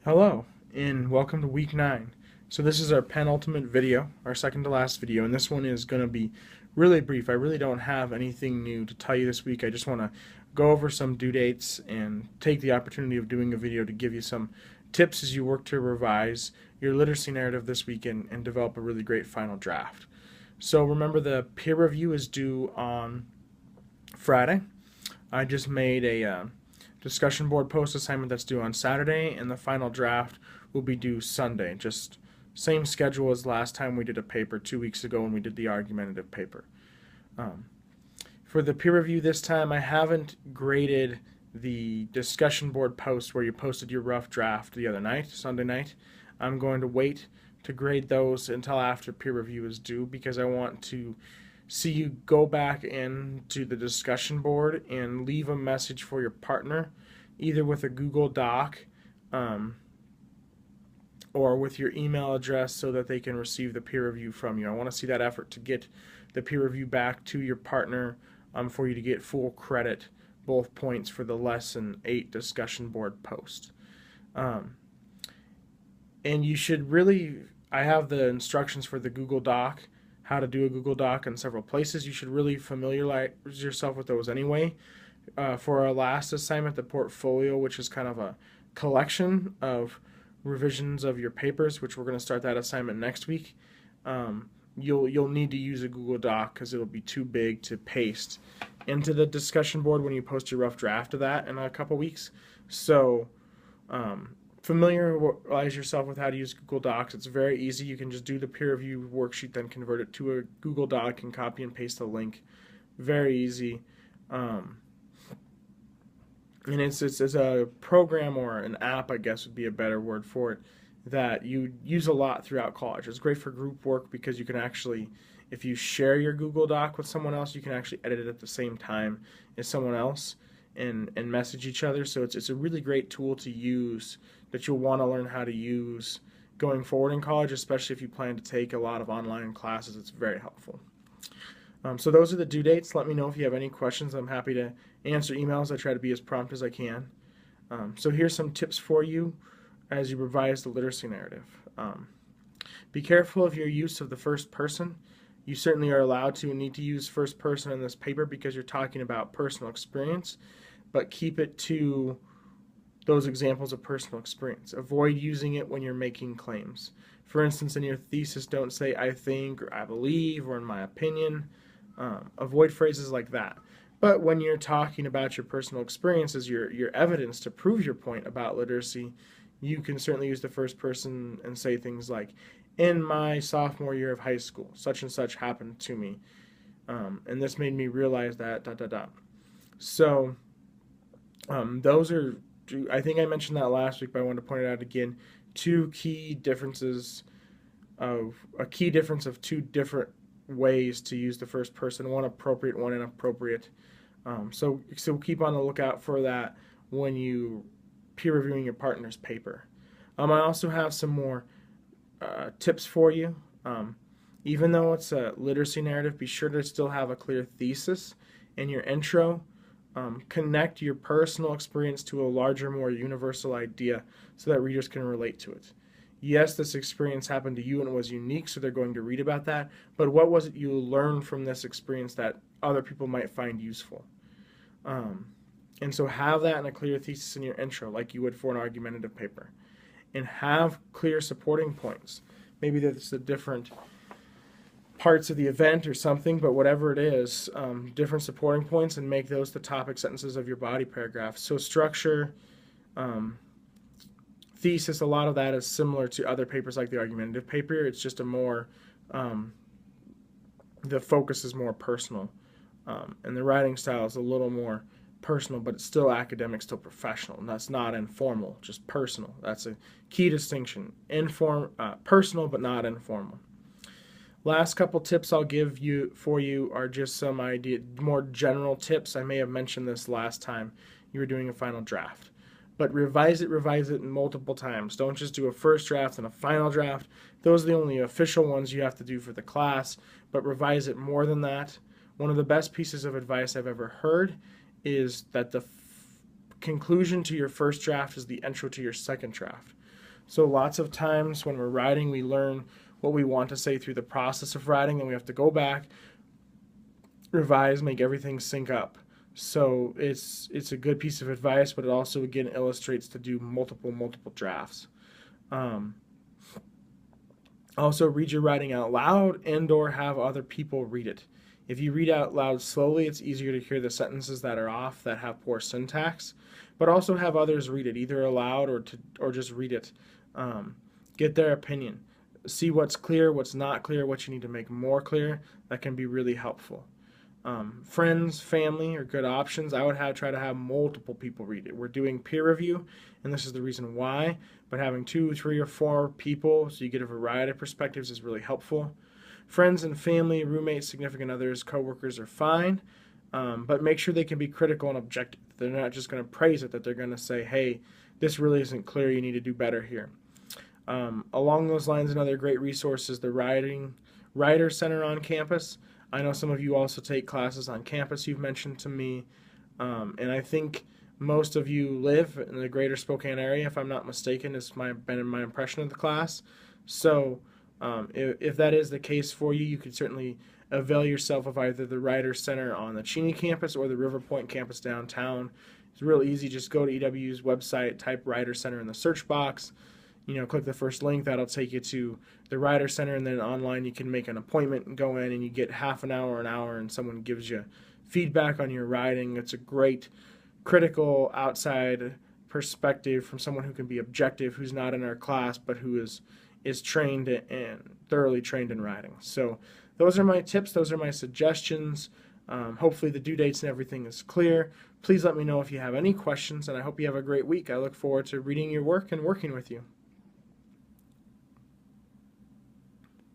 Hello, and welcome to week 9. So this is our penultimate video, our second to last video, and this one is going to be really brief. I really don't have anything new to tell you this week. I just want to go over some due dates and take the opportunity of doing a video to give you some tips as you work to revise your literacy narrative this week and develop a really great final draft. So remember, the peer review is due on Friday. I just made a discussion board post assignment that's due on Saturday, and the final draft will be due Sunday. Just same schedule as last time we did a paper 2 weeks ago when we did the argumentative paper. For the peer review this time, I haven't graded the discussion board post where you posted your rough draft the other night, Sunday night. I'm going to wait to grade those until after peer review is due because I want to see you go back into the discussion board and leave a message for your partner, either with a Google Doc or with your email address so that they can receive the peer review from you. I want to see that effort to get the peer review back to your partner for you to get full credit, both points for the lesson 8 discussion board post. And you should really, I have the instructions for the Google Doc, how to do a Google Doc in several places. You should really familiarize yourself with those anyway. For our last assignment, the portfolio, which is kind of a collection of revisions of your papers, which we're going to start that assignment next week, you'll need to use a Google Doc because it'll be too big to paste into the discussion board when you post your rough draft of that in a couple weeks. So familiarize yourself with how to use Google Docs. It's very easy. You can just do the peer review worksheet, then convert it to a Google Doc and copy and paste the link. Very easy. And it's a program, or an app, I guess would be a better word for it, that you use a lot throughout college. It's great for group work because you can actually, if you share your Google Doc with someone else, you can actually edit it at the same time as someone else and message each other. So it's a really great tool to use that you'll want to learn how to use going forward in college, especially if you plan to take a lot of online classes. It's very helpful. So those are the due dates. Let me know if you have any questions. I'm happy to answer emails. I try to be as prompt as I can. So here's some tips for you as you revise the literacy narrative. Be careful of your use of the first person. You certainly are allowed to and need to use first person in this paper because you're talking about personal experience, but keep it to those examples of personal experience. Avoid using it when you're making claims. For instance, in your thesis, don't say I think, or I believe, or in my opinion. Avoid phrases like that. But when you're talking about your personal experiences, your evidence to prove your point about literacy, you can certainly use the first person and say things like, in my sophomore year of high school, such and such happened to me, and this made me realize that, ... So those are, I think I mentioned that last week, but I want to point it out again. A key difference of two different ways to use the first person, one appropriate, one inappropriate. So keep on the lookout for that when you peer reviewing your partner's paper. I also have some more tips for you. Even though it's a literacy narrative, be sure to still have a clear thesis in your intro. Connect your personal experience to a larger, more universal idea so that readers can relate to it. Yes, this experience happened to you and it was unique, so they're going to read about that, but what was it you learned from this experience that other people might find useful? And so have that in a clear thesis in your intro, like you would for an argumentative paper. And have clear supporting points. Maybe that's the different parts of the event or something, but whatever it is, different supporting points, and make those the topic sentences of your body paragraph. So structure, thesis, a lot of that is similar to other papers like the argumentative paper. It's just a more, the focus is more personal, and the writing style is a little more personal, but it's still academic, still professional, and that's not informal, just personal. That's a key distinction. Personal, but not informal. Last couple tips I'll give you are just some more general tips. I may have mentioned this last time you were doing a final draft. But revise it multiple times. Don't just do a first draft and a final draft. Those are the only official ones you have to do for the class, but revise it more than that. One of the best pieces of advice I've ever heard is that the conclusion to your first draft is the intro to your second draft. So lots of times when we're writing, we learn what we want to say through the process of writing, and we have to go back, revise, make everything sync up. So it's a good piece of advice, but it also again illustrates to do multiple drafts. Um, Also, read your writing out loud and/or have other people read it. If you read out loud slowly, it's easier to hear the sentences that are off, that have poor syntax. But also have others read it, either aloud or just read it. Um, get their opinion. See what's clear, what's not clear, what you need to make more clear. That can be really helpful. Friends, family are good options. I would try to have multiple people read it. We're doing peer review, and this is the reason why. But having 2, 3, or 4 people, so you get a variety of perspectives, is really helpful. Friends and family, roommates, significant others, coworkers are fine, but make sure they can be critical and objective. They're not just going to praise it; that they're going to say, "Hey, this really isn't clear. You need to do better here." Along those lines, another great resource is the Writer Center on campus. I know some of you also take classes on campus, you've mentioned to me, and I think most of you live in the greater Spokane area, if I'm not mistaken, has been my impression of the class. So if that is the case for you, you could certainly avail yourself of either the Writer Center on the Cheney campus or the River Point campus downtown. It's real easy. Just go to EW's website, type Writer Center in the search box, click the first link. That'll take you to the Writer Center, and then online you can make an appointment and go in, and you get half an hour, and someone gives you feedback on your writing. It's a great critical outside perspective from someone who can be objective, who's not in our class, but who is trained and thoroughly trained in writing. So those are my tips. Those are my suggestions. Hopefully the due dates and everything is clear. Please let me know if you have any questions, and I hope you have a great week. I look forward to reading your work and working with you.